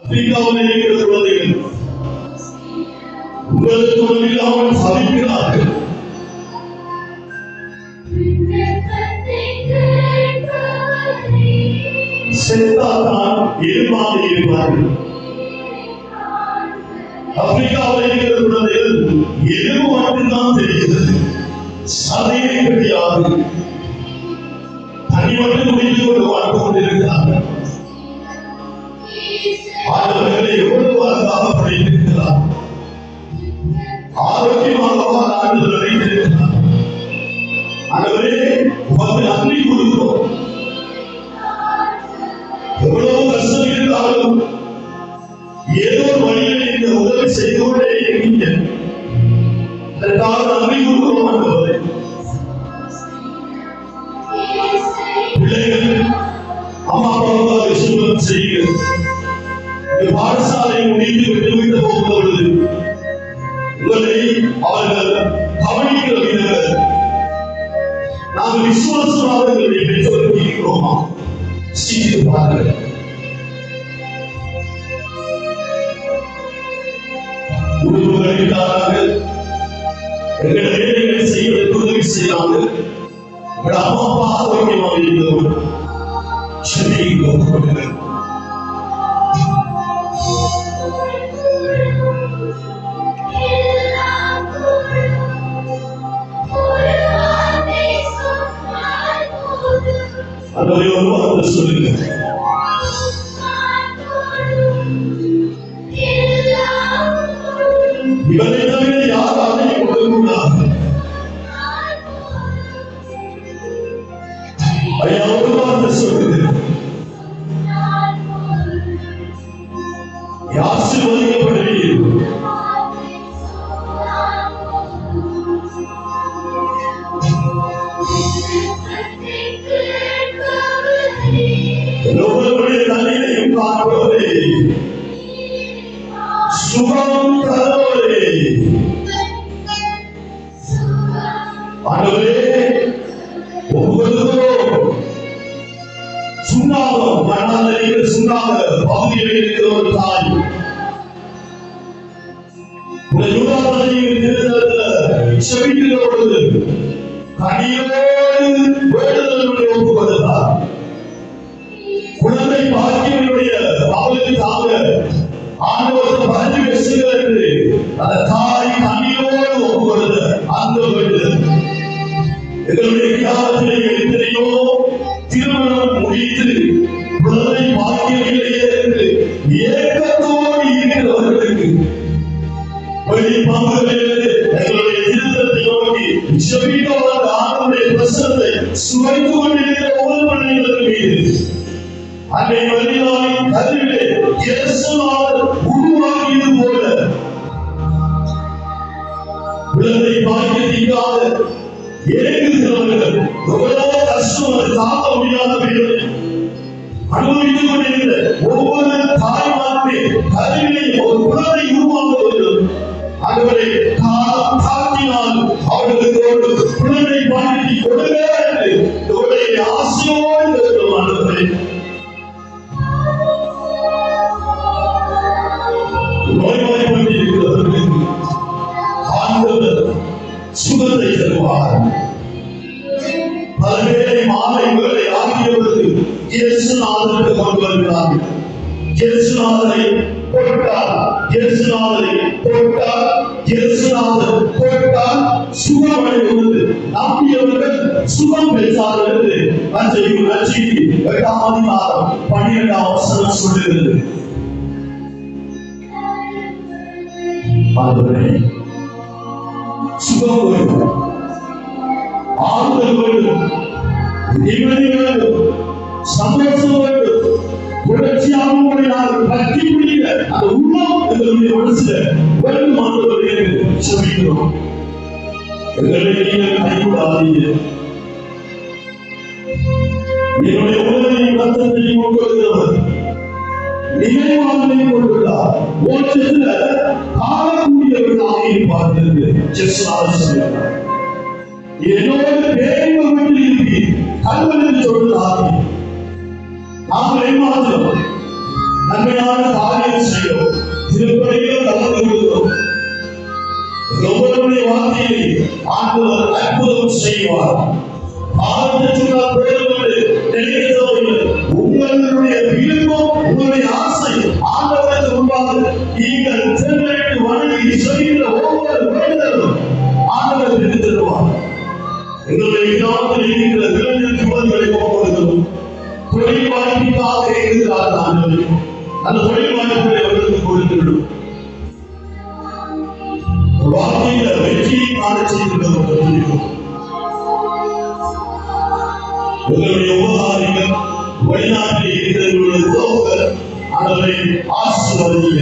ஆப்பிரிக்காவில் இருக்கிற குழந்தைகள் உங்களுக்கு உணவில்லாமல் சமைக்கிறார்கள். செத்தாதான் எலும்பாக இருப்பார்கள். ஆப்பிரிக்காவில் இருக்கிற குழந்தைகள் எலும்பு மட்டும்தான் தெரிகிறது, சதையே கிடையாது. தண்ணி மட்டும் குடித்துக் கொண்டு வாழ்ந்து கொண்டிருக்கிறார்கள். ஆண்டவர்களை எவ்வளவு அழகாக படைத்திருக்கிறார், ஆரோக்கியமாக ஆண்டவர் வைத்திருக்கிறார். ஆண்டவரே உமக்கு நன்றி கொடுக்கிறோம். எவ்வளவு கஷ்டம் இருந்தாலும் ஏதோ ஒரு வழியில் இந்த உதவி செய்து கொண்டே இருக்கீங்க. அதற்காக நன்றி கொடுக்கிறோம் ஆண்டவரே. பிள்ளைகள் அம்மா அப்பாவுக்காக விசுவாசம் செய்யுங்க. பாடசாலை முடிந்து விட்டு போகும்பொழுது உங்களை அவர்கள் கவனிக்கிற விதங்கள் நாங்கள் விசுவாசமாக எங்களுடைய பெற்றோருக்கு இருக்கிறோமா சிந்தித்து பாருங்கள். உறவுகளுக்காக எங்கள் வேலைகளை செய்வதற்கு உதவி செய்யாமல் எங்கள் அம்மா அப்பா ஆரோக்கியமாக இருந்தவர் சென்னைக்கு அதே ஒரு வார்த்தை சொல்லுங்க. இவரை தவிர யாராலையும் கொடுக்கக்கூடாது. ஐயா ஒரு வார்த்தை சொல்லுங்க. ஆசீர்வதிக்கப்படுவீர்கள். ஒவ்வொருவருடைய தன்னிலையும் காண்பவரே, சுகம் தருவரே, ஆண்டவரே ஒவ்வொருவரும் சுண்ணாக மனதில் சுண்ணாக பகுதியில் இருக்கிற ஒரு தாய் செவிக்கிற பொழுது கனியோடு வேண்டுதலுடைய ஒப்புக்கொடுத்தார். குழந்தை பாக்கியனுடைய அவளுக்காக ஆண்டவருக்கு பரிந்து பேசுகிறார் என்று அந்த தாய் கனியோடு ஒப்புக்கொடுத்த அந்த வேண்டுதல் எங்களுடைய காலத்திலே எத்தனையோ திருமணம் முடித்து குழந்தை பாக்கியவில்லையே என்று ஏக்கத்தோடு இருக்கிறவர்களுக்கு எங்களுடைய திருத்தத்தை நோக்கி செவிக்கவாத ஆண்டவருடைய பிரசனத்தை சுவைத்து கொண்டிருக்கிற ஒவ்வொரு மனிதர்களுக்கு மீது அன்னை மரியாதையின் கருவிலே இயேசுவால் உருவாகியது போல குழந்தை பாக்கியத்திற்காக ஏங்குகிறவர்கள் எவ்வளவோ கஷ்டம் அதை தாங்க முடியாதவர்கள் அனுபவித்துக் கொண்டிருக்கிற ஒவ்வொரு தாய்மாருமே கருவிலே ஒரு குழந்தை உருவாக்குவர்கள் அவர்களை தாக்கினால் அவர்களுக்கு ஒரு குழந்தை பாக்கியத்தை கொடுங்க என்று ஆசையோடு இருக்கிறோம். ஆண்டவரே நோய்வாய்ப்பட்டிருக்கிறவர்களுக்கு ஆண்டவர் சுகத்தை தருவார். பல்வேறு மாலை வேலை ஆகியவர்களுக்கு இயேசுநாதருக்கு கொண்டு வருகிறார்கள். இயேசுநாதரை போட்டால் இயேசுநாதரை போட்டால் இயேசுநாதர் போட்டால் சுகமடைவது நம்பியவர்கள் சுகம் பெற்றார்கள் என்று மத்தேயு நற்செய்தி 8ஆம் அதிகாரம் 12ஆம் வசனம் சொல்லுகிறது. ஆண்டவரே சுகம் வேண்டும், ஆறுதல் வேண்டும், நிம்மதி வேண்டும், சந்தோஷம் வேண்டும், புரட்சியாக நாங்கள் பற்றி பிடிக்க அந்த உள்ளம் எங்களுடைய மனசுல வேண்டும். ஆண்டவரே சொல்லிக்கிறோம், எங்களை நீங்கள் கைவிடாதீங்க. என்னுடைய உடலை ரத்தத்தை கொண்டுள்ளவர் நினைவாளனை கொண்டுள்ளார். ஓட்டத்தில் காணக்கூடியவர்களாக இருப்பார்கள். என்னோட பேரின் வீட்டில் இருக்கு கல்வென்று சொல்லுகிறார்கள். நாங்கள் ஏமாற்றோம் நன்மையான காரியம் ஆண்டவர் அற்புதம் செய்வார். உங்களுடைய விருப்பம், உங்களுடைய ஆசை ஆண்டவருக்கு முன்பாக நீங்கள் சென்று வணங்கி செய்கிற ஒவ்வொரு வேண்டுதலும் ஆண்டவர் பெற்று தருவார். எங்களுடைய கிராமத்தில் இருக்கிற இளைஞர் யுவதிகளை ஒவ்வொருவரும் தொழில் வாய்ப்புக்காக இருக்கிறார்கள். ஆண்டவர் அந்த தொழில் வாய்ப்புகளை அவர்களுக்கு கொடுத்துவிடும். வாழ்க்கையில வெற்றியை காண செய்திருக்கிறோம். உங்களுடைய உபகாரிகள் வெளிநாட்டில் இருக்கிறவர்களுடைய உறவுகள் ஆண்டவரை ஆசீர்வதிங்க.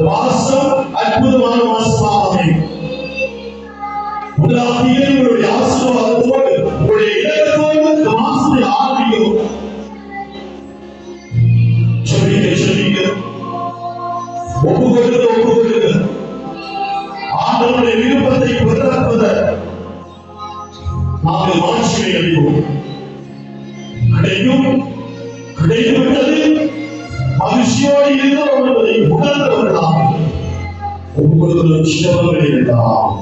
மாசம் அற்புதமான மாசமாக அமையும். முதலாவது உங்களுடைய ஆசீர்வாதத்தோடு உங்களுடைய இலக்கத்தோடு இந்த மாசத்தை ஆரம்பிக்கும். சொல்லிக்க ஒப்புக்கொடுக்க ஆண்டவருடைய விருப்பத்தை பெறப்பத நாங்கள் மாட்சியை அடைவோம். கிடைத்துவிட்டது மகிழ்ச்சியோடு இருக்கிறோம் என்பதை உணர்ந்தவர்களாக ஒவ்வொரு சிரமங்களை எல்லாம்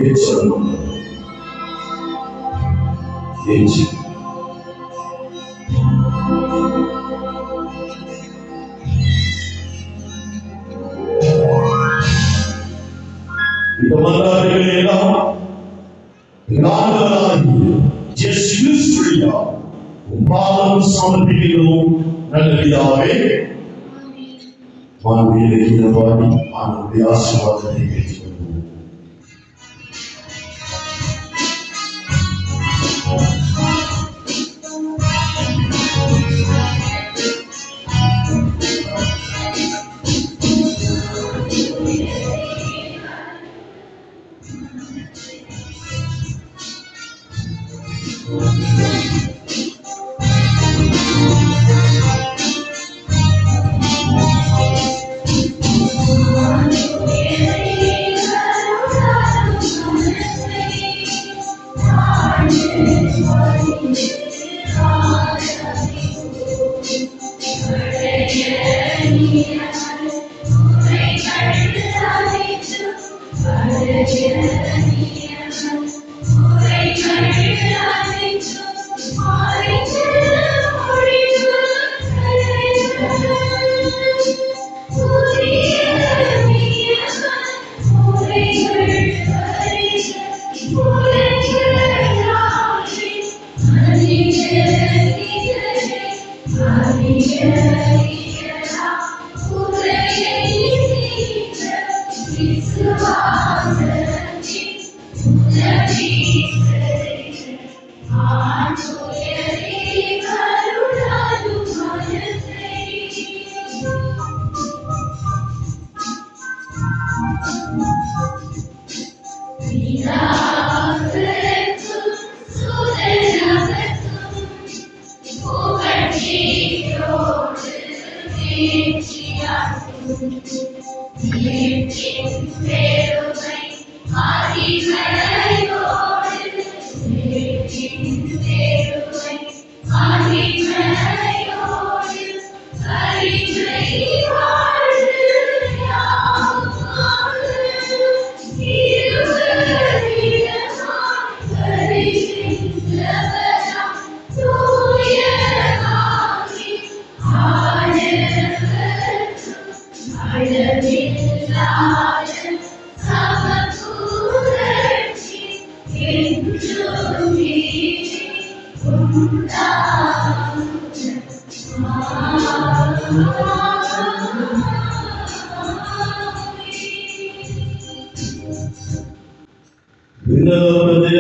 ஏற்றணும். இந்த மன்றாட்டுகளை எல்லாம் பாதம் சமர்ப்பிக்கிறோம். நல்ல பிதாவே, ஆண்டவருடைய ஆசீர்வாதத்தை பெற்றுக்கொள்வோம்.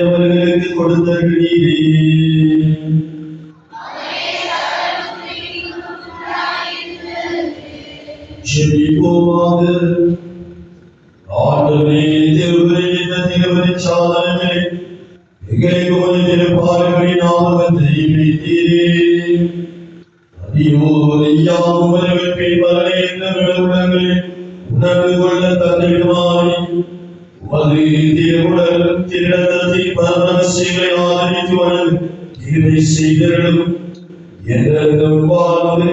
அவர்களுக்கு கொடுத்த ஜெபிப்போமாக. ஆண்டவரே, தேவரே, இந்த தேவரின் சாதனங்களை எங்களை கோரித்திருப்பார்களை நாமத்தை வைத்தீரே. ஐயோ, ஐயாவும் வரவேற்பின் பலனை எங்கள் உள்ளங்களை உணர்ந்து கொள்ள தந்திடுமாறி உமது திருவுடல் திருடத்தின் பரமசிவை ஆதரித்து வளர்ந்து இதை செய்தரும் என்றும் வாழ்ந்து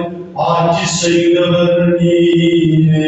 ஆட்சி செய்தவர் நீரே.